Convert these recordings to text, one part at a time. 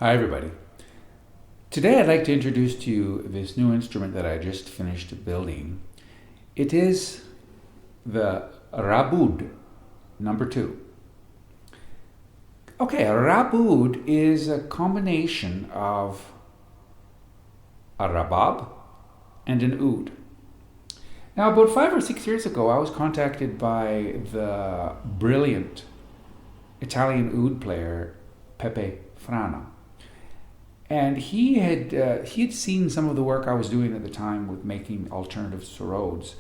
Hi everybody. Today I'd like to introduce to you this new instrument that I just finished building. It is the RABUD number 2. Okay, a RABUD is a combination of a RABAB and an OUD. Now about 5 or 6 years ago I was contacted by the brilliant Italian OUD player Pepe Frana. And he had seen some of the work I was doing at the time with making alternatives to RABABs,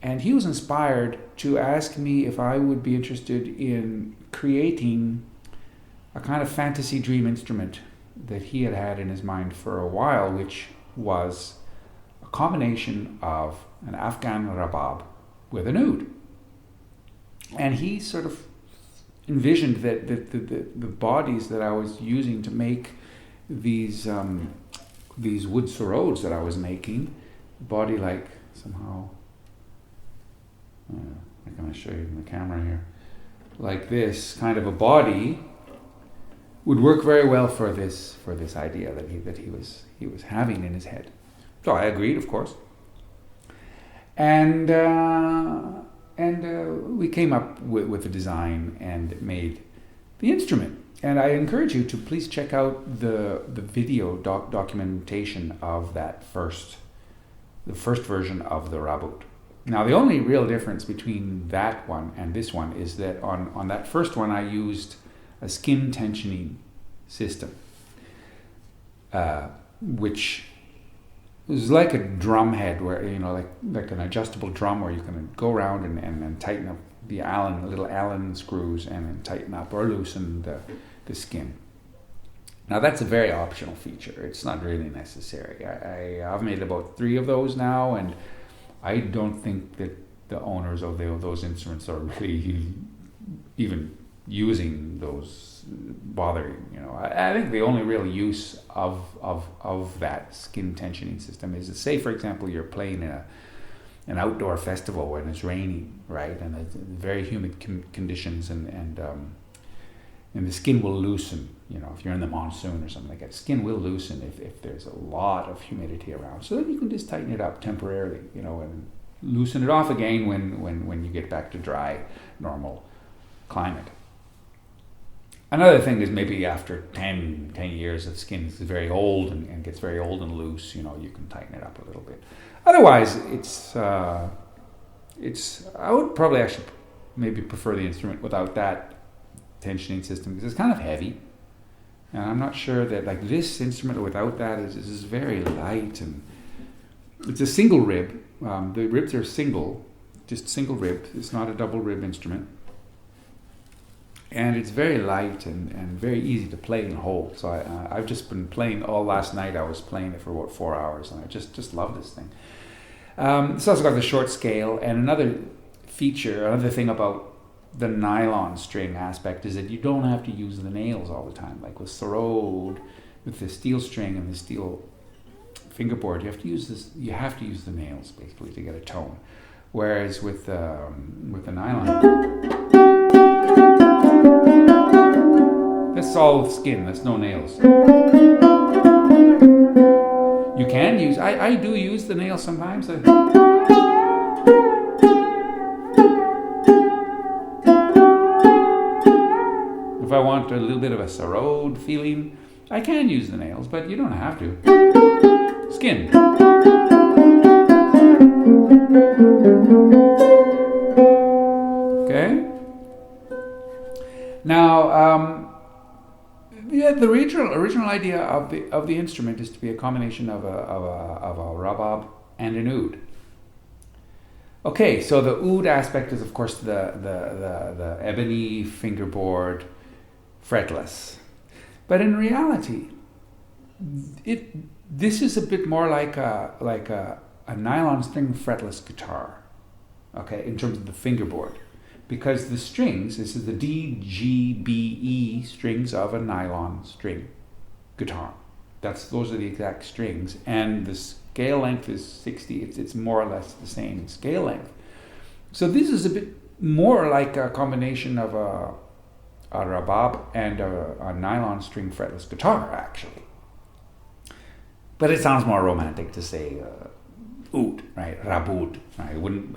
and he was inspired to ask me if I would be interested in creating a kind of fantasy dream instrument that he had had in his mind for a while, which was a combination of an Afghan RABAB with an OUD. And he sort of envisioned that the bodies that I was using to make these wood sorodes that I was making, body like somehow, I'm going to show you in the camera here, like this kind of a body would work very well for this idea that he was having in his head. So I agreed, of course, and we came up with a design and made the instrument. And I encourage you to please check out the video documentation of the first version of the RABUD. Now the only real difference between that one and this one is that on that first one I used a skin tensioning system, which is like a drum head, where like an adjustable drum where you can go around and tighten up the little Allen screws and then tighten up or loosen the skin. Now that's a very optional feature. It's not really necessary. I've made about 3 of those now, and I don't think that the owners of those instruments are really even using those, bothering. I think the only real use of that skin tensioning system is to say, for example, you're playing in an outdoor festival when it's raining, right, and it's very humid conditions, and the skin will loosen. If you're in the monsoon or something like that, skin will loosen if there's a lot of humidity around. So then you can just tighten it up temporarily, and loosen it off again when you get back to dry, normal climate. Another thing is maybe after 10 years, if skin is very old and gets very old and loose, you can tighten it up a little bit. Otherwise, I would probably actually maybe prefer the instrument without that tensioning system, because it's kind of heavy, and I'm not sure that like this instrument without that is very light, and it's a single rib. The ribs are just single rib. It's not a double rib instrument, and it's very light and very easy to play and hold. So I've just been playing all last night. I was playing it for about 4 hours, and I just love this thing. It's also got the short scale, and another thing about the nylon string aspect is that you don't have to use the nails all the time. Like with Sorode, with the steel string and the steel fingerboard, you have to use the nails basically to get a tone. Whereas with the nylon, that's all skin. That's no nails. You can use. I do use the nails sometimes. If I want a little bit of a Sorode feeling, I can use the nails, but you don't have to. Skin. Okay. Now, the original idea of the instrument is to be a combination of a RABAB and an OUD. Okay, so the OUD aspect is of course the ebony fingerboard, fretless, but in reality, this is a bit more like a nylon string fretless guitar. Okay, in terms of the fingerboard, because the strings, this is the D, G, B, E strings of a nylon string guitar. Those are the exact strings, and the scale length is 60. It's more or less the same scale length. So this is a bit more like a combination of a RABAB and a nylon string fretless guitar, actually. But it sounds more romantic to say OUD, right? RABUD. Right?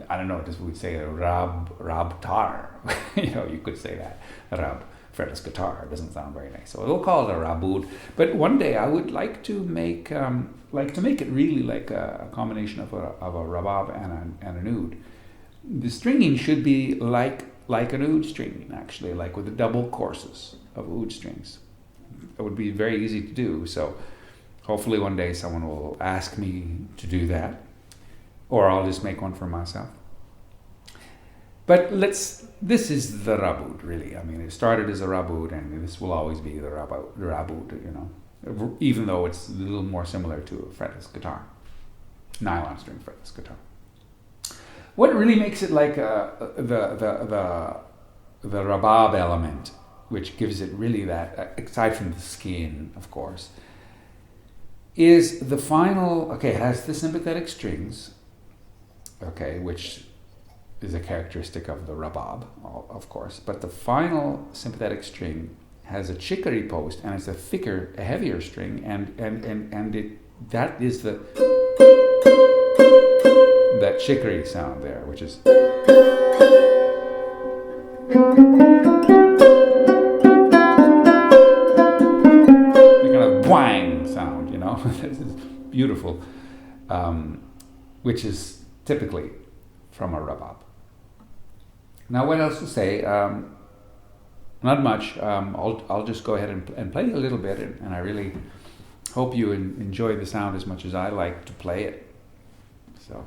I don't know, just would say a rabtar. You could say that. Rab, fretless guitar. It doesn't sound very nice. So we'll call it a RABUD. But one day I would like to make it really like a combination of a RABAB and an OUD. The stringing should be like an OUD stringing, actually, like with the double courses of OUD strings. It would be very easy to do. So hopefully one day someone will ask me to do that, or I'll just make one for myself. But this is the RABUD, really. I mean, it started as a RABUD, and this will always be the RABUD, even though it's a little more similar to a fretless guitar, nylon string fretless guitar. What really makes it like the RABAB element, which gives it really that, aside from the skin, of course, is the final, it has the sympathetic strings, which is a characteristic of the RABAB, of course, but the final sympathetic string has a chicory post, and it's a heavier string, and that is that chicory sound there, which is the kind of whang sound, This is beautiful, which is typically from a RABAB. Now, what else to say? Not much. I'll just go ahead and play a little bit, and I really hope you enjoy the sound as much as I like to play it. So.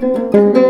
you.